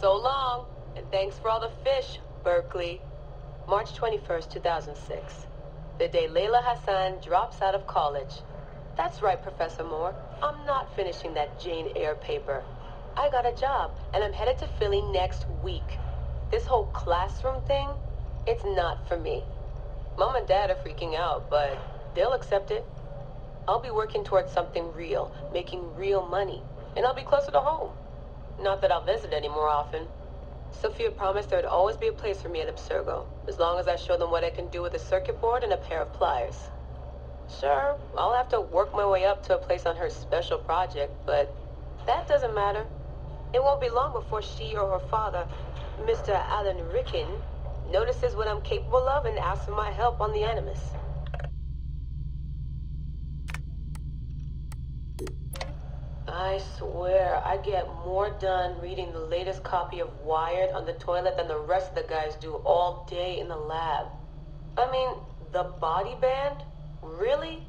So long, and thanks for all the fish, Berkeley. March 21st, 2006. The day Layla Hassan drops out of college. That's right, Professor Moore. I'm not finishing that Jane Eyre paper. I got a job, and I'm headed to Philly next week. This whole classroom thing, it's not for me. Mom and Dad are freaking out, but they'll accept it. I'll be working towards something real, making real money, and I'll be closer to home. Not that I'll visit any more often. Sophia promised there'd always be a place for me at Abstergo, as long as I show them what I can do with a circuit board and a pair of pliers. Sure, I'll have to work my way up to a place on her special project, but that doesn't matter. It won't be long before she or her father, Mr. Alan Ricken, notices what I'm capable of and asks for my help on the Animus. I swear, I get more done reading the latest copy of Wired on the toilet than the rest of the guys do all day in the lab. I mean, the body band? Really?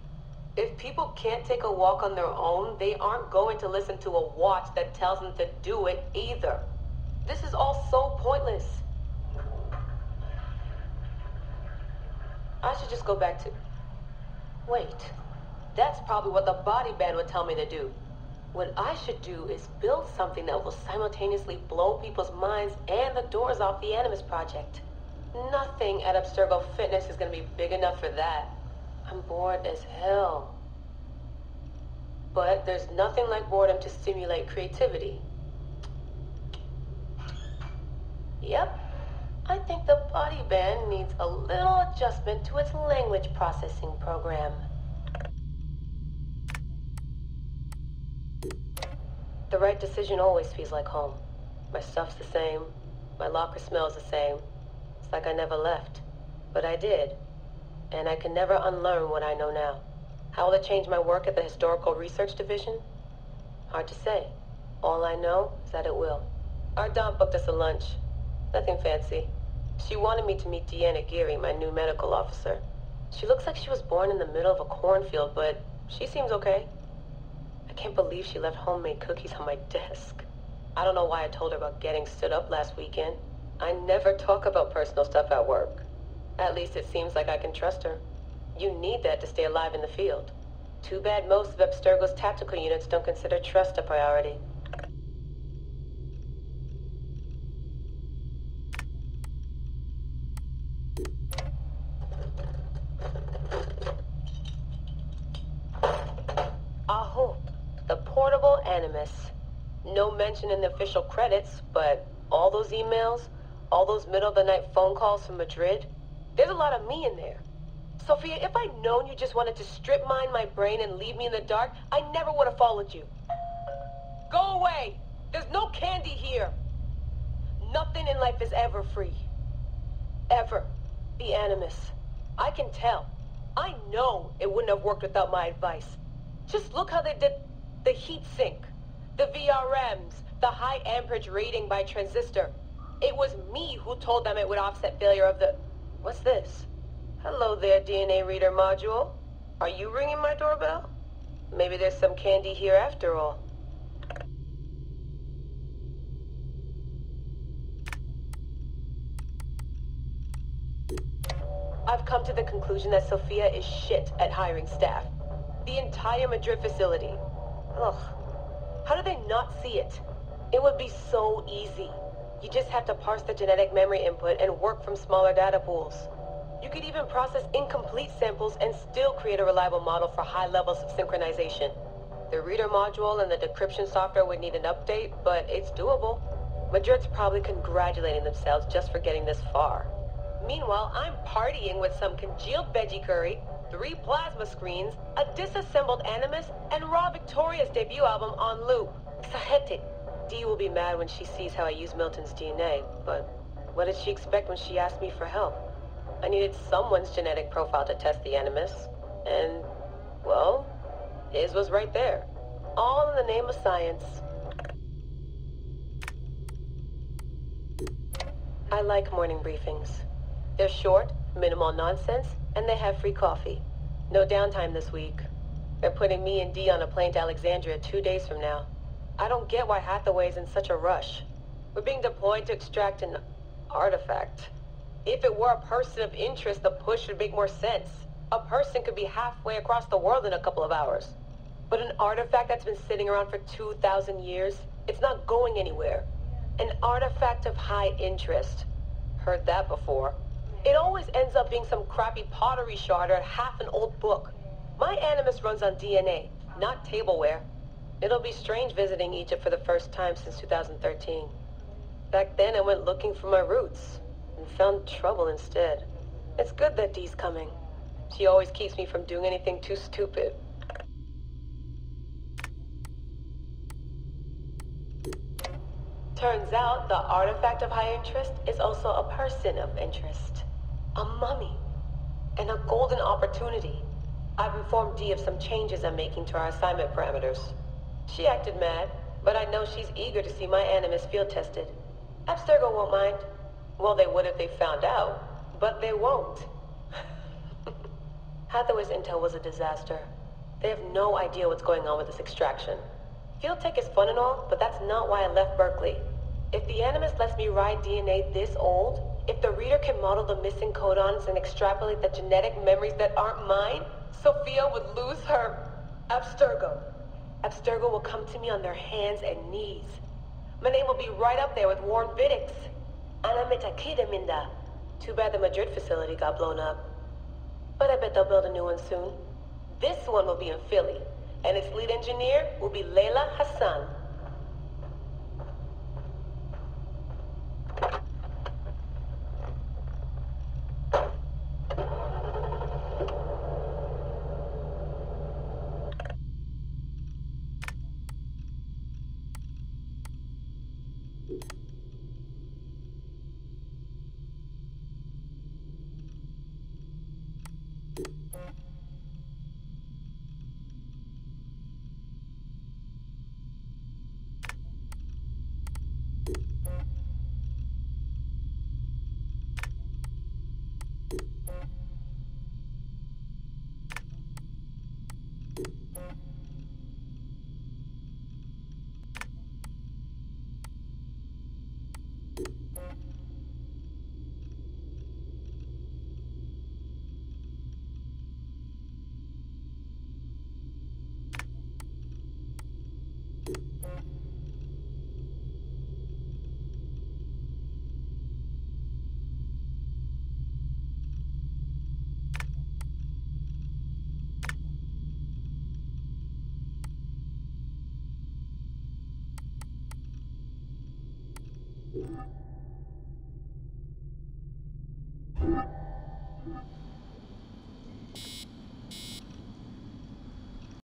If people can't take a walk on their own, they aren't going to listen to a watch that tells them to do it either. This is all so pointless. I should just go back to... Wait, that's probably what the body band would tell me to do. What I should do is build something that will simultaneously blow people's minds and the doors off the Animus Project. Nothing at Abstergo Fitness is going to be big enough for that. I'm bored as hell. But there's nothing like boredom to stimulate creativity. Yep. I think the body band needs a little adjustment to its language processing program. The right decision always feels like home. My stuff's the same. My locker smells the same. It's like I never left. But I did. And I can never unlearn what I know now. How will it change my work at the Historical Research Division? Hard to say. All I know is that it will. Our Dom booked us a lunch. Nothing fancy. She wanted me to meet Deanna Geary, my new medical officer. She looks like she was born in the middle of a cornfield, but she seems okay. I can't believe she left homemade cookies on my desk. I don't know why I told her about getting stood up last weekend. I never talk about personal stuff at work. At least it seems like I can trust her. You need that to stay alive in the field. Too bad most of Abstergo's tactical units don't consider trust a priority. Aho, The portable Animus. No mention in the official credits, but all those emails, all those middle-of-the-night phone calls from Madrid, there's a lot of me in there. Sophia, if I'd known you just wanted to strip mine my brain and leave me in the dark, I never would have followed you. Go away! There's no candy here! Nothing in life is ever free. Ever. The Animus. I can tell. I know it wouldn't have worked without my advice. Just look how they did the heat sink, the VRMs, the high amperage rating by transistor. It was me who told them it would offset failure of the... What's this? Hello there, DNA reader module. Are you ringing my doorbell? Maybe there's some candy here after all. I've come to the conclusion that Sophia is shit at hiring staff. The entire Madrid facility. Ugh. How do they not see it? It would be so easy. You just have to parse the genetic memory input and work from smaller data pools. You could even process incomplete samples and still create a reliable model for high levels of synchronization. The reader module and the decryption software would need an update, but it's doable. Madrid's probably congratulating themselves just for getting this far. Meanwhile, I'm partying with some congealed veggie curry, 3 plasma screens, a disassembled Animus, and Raw Victoria's debut album on loop. Sahete. Dee will be mad when she sees how I use Milton's DNA, but what did she expect when she asked me for help? I needed someone's genetic profile to test the Animus, and, well, his was right there. All in the name of science. I like morning briefings. They're short, minimal nonsense, and they have free coffee. No downtime this week. They're putting me and Dee on a plane to Alexandria 2 days from now. I don't get why Hathaway's in such a rush. We're being deployed to extract an artifact. If it were a person of interest, the push would make more sense. A person could be halfway across the world in a couple of hours. But an artifact that's been sitting around for 2,000 years, it's not going anywhere. An artifact of high interest. Heard that before. It always ends up being some crappy pottery shard or half an old book. My Animus runs on DNA, not tableware. It'll be strange visiting Egypt for the first time since 2013. Back then I went looking for my roots, and found trouble instead. It's good that Dee's coming. She always keeps me from doing anything too stupid. Turns out the artifact of high interest is also a person of interest. A mummy. And a golden opportunity. I've informed Dee of some changes I'm making to our assignment parameters. She acted mad, but I know she's eager to see my Animus field tested. Abstergo won't mind. Well, they would if they found out, but they won't. Hathaway's intel was a disaster. They have no idea what's going on with this extraction. Field tech is fun and all, but that's not why I left Berkeley. If the Animus lets me ride DNA this old, if the reader can model the missing codons and extrapolate the genetic memories that aren't mine, Sophia would lose her Abstergo. Abstergo will come to me on their hands and knees. My name will be right up there with Warren Vidick's. Ana Metakida Minda. Too bad the Madrid facility got blown up. But I bet they'll build a new one soon. This one will be in Philly, and its lead engineer will be Leila Hassan.